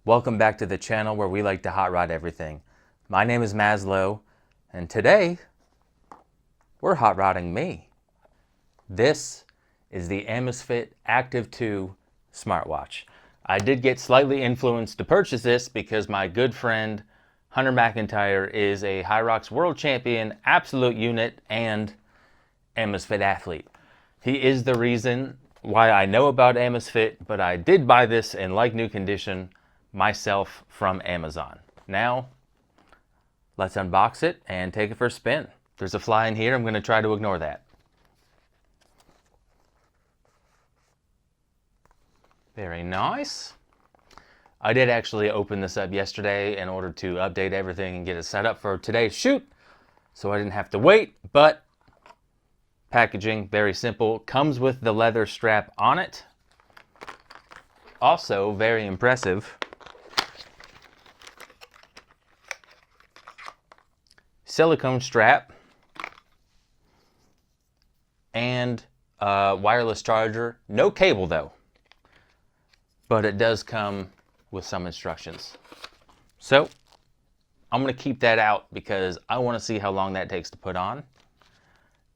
Welcome back to the channel where we like to hot rod everything. My name is Maslow, and today we're hot rodding me. This is the Amazfit Active 2 smartwatch. I did get slightly influenced to purchase this because my good friend Hunter McIntyre is a Hyrox world champion, absolute unit, and Amazfit athlete. He is the reason why I know about Amazfit, but I did buy this in like new condition myself from Amazon. Now, let's unbox it and take it for a spin. There's a fly in here. I'm going to try to ignore that. Very nice. I did actually open this up yesterday in order to update everything and get it set up for today's shoot, so I didn't have to wait, but packaging, very simple. Comes with the leather strap on it. Also, very impressive, silicone strap and a wireless charger. No cable though, but it does come with some instructions. So I'm going to keep that out because I want to see how long that takes to put on.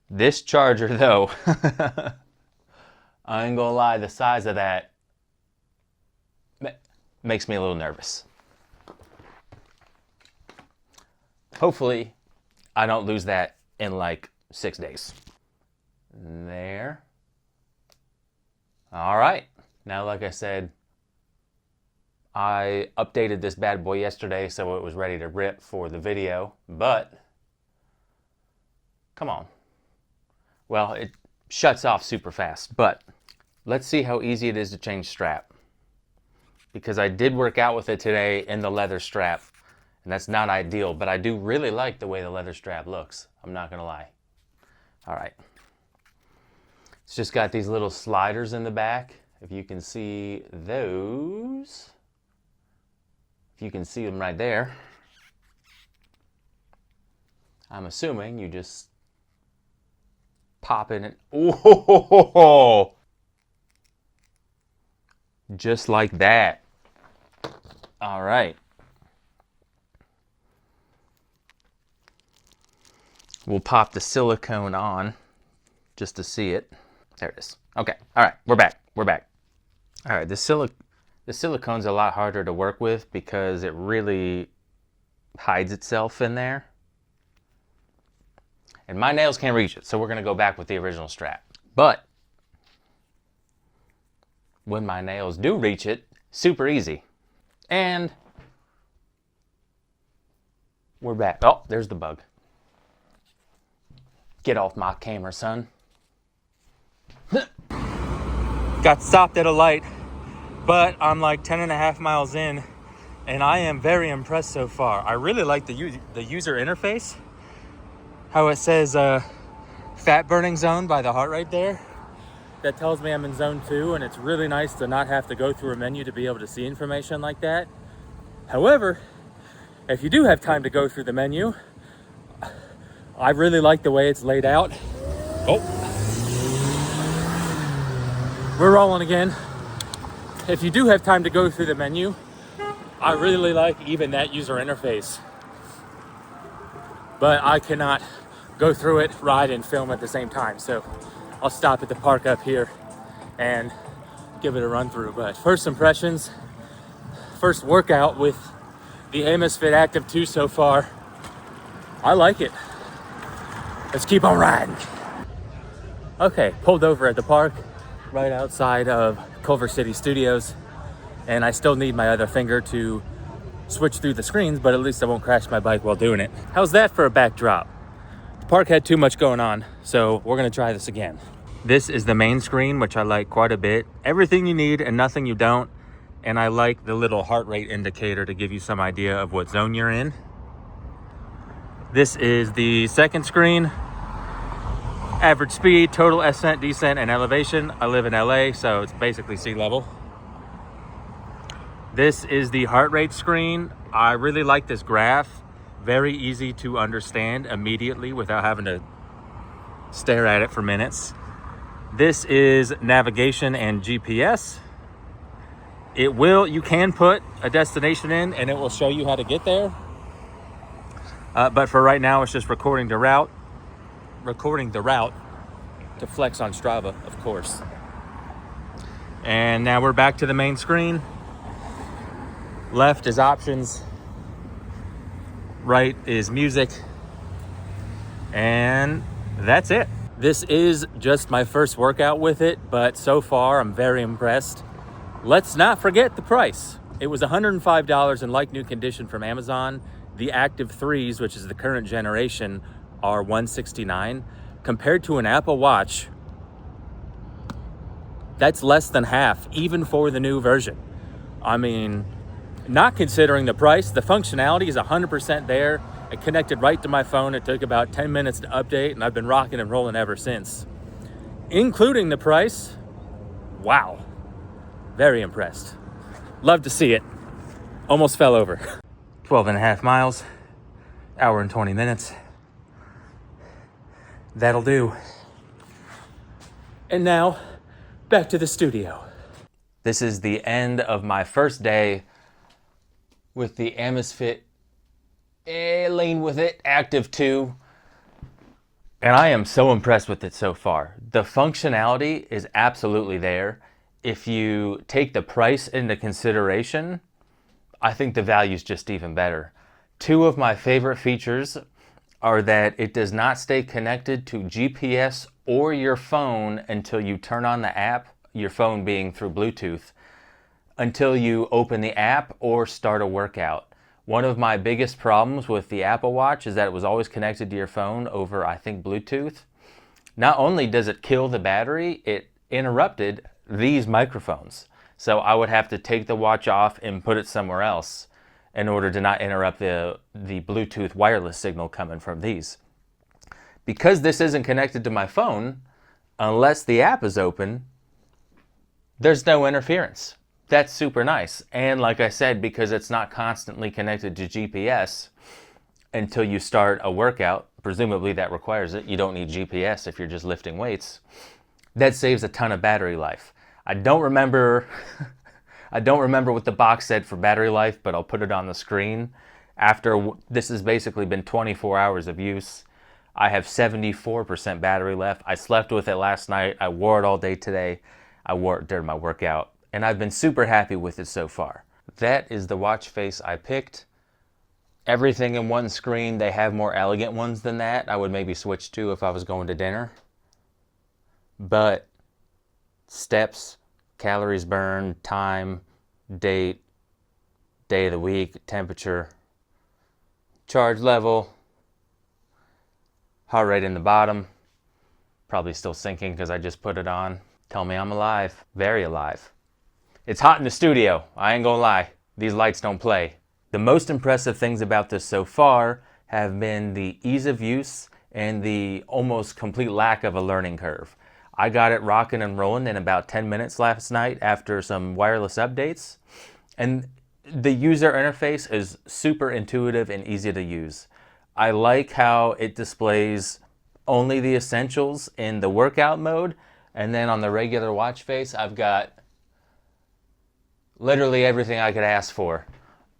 This charger though, I ain't gonna lie, the size of that makes me a little nervous. Hopefully I don't lose that in like 6 days. There. All right. Now, like I said, I updated this bad boy yesterday so it was ready to rip for the video, but come on. Well, it shuts off super fast, but let's see how easy it is to change strap. Because I did work out with it today in the leather strap, and that's not ideal, but I do really like the way the leather strap looks. I'm not gonna lie. All right. It's just got these little sliders in the back. If you can see those, if you can see them right there, I'm assuming you just pop in and, oh, just like that. All right. We'll pop the silicone on just to see it. There it is. Okay. All right. We're back. We're back. All right. The silicone's a lot harder to work with because it really hides itself in there. And my nails can't reach it, so we're going to go back with the original strap. But when my nails do reach it, super easy. And we're back. Oh, there's the bug. Get off my camera, son. Got stopped at a light, but I'm like 10.5 miles in, and I am very impressed so far. I really like the user interface. How it says fat burning zone by the heart right there. That tells me I'm in zone 2, and it's really nice to not have to go through a menu to be able to see information like that. However, if you do have time to go through the menu, I really like the way it's laid out. Oh, we're rolling again. If you do have time to go through the menu, I really like even that user interface. But I cannot go through it, ride, and film at the same time. So I'll stop at the park up here and give it a run through. But first impressions, first workout with the Amazfit Active 2 so far. I like it. Let's keep on riding. Okay, pulled over at the park right outside of Culver City Studios, and I still need my other finger to switch through the screens, but at least I won't crash my bike while doing it. How's that for a backdrop? The park had too much going on, so we're gonna try this again. This is the main screen, which I like quite a bit. Everything you need and nothing you don't, and I like the little heart rate indicator to give you some idea of what zone you're in. This is the second screen. Average speed, total ascent, descent, and elevation. I live in LA, so it's basically sea level. This is the heart rate screen. I really like this graph. Very easy to understand immediately without having to stare at it for minutes. This is navigation and GPS. You can put a destination in and it will show you how to get there. But for right now, it's just recording the route to flex on Strava, of course. And now we're back to the main screen. Left is options, right is music, and that's it. This is just my first workout with it, but so far I'm very impressed. Let's not forget the price. It was $105 in like new condition from Amazon. The Active 3s, which is the current generation, are $169. Compared to an Apple Watch, that's less than half, even for the new version. I mean, not considering the price, the functionality is 100% there. It connected right to my phone. It took about 10 minutes to update, and I've been rocking and rolling ever since. Including the price, wow, very impressed. Love to see it. Almost fell over. 12 and a half miles, hour and 20 minutes. That'll do. And now, back to the studio. This is the end of my first day with the Amazfit Lean With It Active 2. And I am so impressed with it so far. The functionality is absolutely there. If you take the price into consideration, I think the value is just even better. Two of my favorite features are that it does not stay connected to GPS or your phone until you turn on the app, your phone being through Bluetooth, until you open the app or start a workout. One of my biggest problems with the Apple Watch is that it was always connected to your phone over, I think, Bluetooth. Not only does it kill the battery, it interrupted these microphones. So I would have to take the watch off and put it somewhere else in order to not interrupt the Bluetooth wireless signal coming from these. Because this isn't connected to my phone, unless the app is open, there's no interference. That's super nice. And like I said, because it's not constantly connected to GPS until you start a workout, presumably that requires it. You don't need GPS if you're just lifting weights. That saves a ton of battery life. I don't remember what the box said for battery life, but I'll put it on the screen. After this has basically been 24 hours of use, I have 74% battery left. I slept with it last night. I wore it all day today. I wore it during my workout, and I've been super happy with it so far. That is the watch face I picked. Everything in one screen. They have more elegant ones than that. I would maybe switch to if I was going to dinner. But steps, calories burned, time, date, day of the week, temperature, charge level, heart rate in the bottom, probably still sinking because I just put it on. Tell me I'm alive, very alive. It's hot in the studio, I ain't gonna lie. These lights don't play. The most impressive things about this so far have been the ease of use and the almost complete lack of a learning curve. I got it rocking and rolling in about 10 minutes last night after some wireless updates. And the user interface is super intuitive and easy to use. I like how it displays only the essentials in the workout mode. And then on the regular watch face, I've got literally everything I could ask for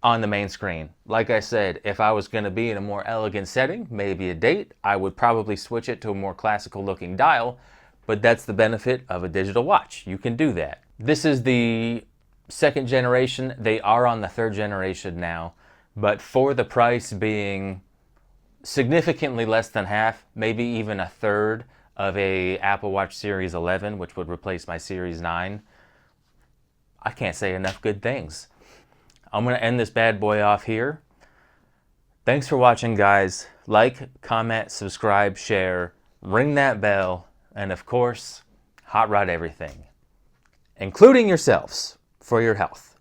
on the main screen. Like I said, if I was going to be in a more elegant setting, maybe a date, I would probably switch it to a more classical looking dial. But that's the benefit of a digital watch. You can do that. This is the second generation. They are on the third generation now. But for the price being significantly less than half, maybe even a third of a Apple Watch Series 11, which would replace my Series 9, I can't say enough good things. I'm going to end this bad boy off here. Thanks for watching, guys. Like, comment, subscribe, share, ring that bell. And of course, hot rod everything, including yourselves, for your health.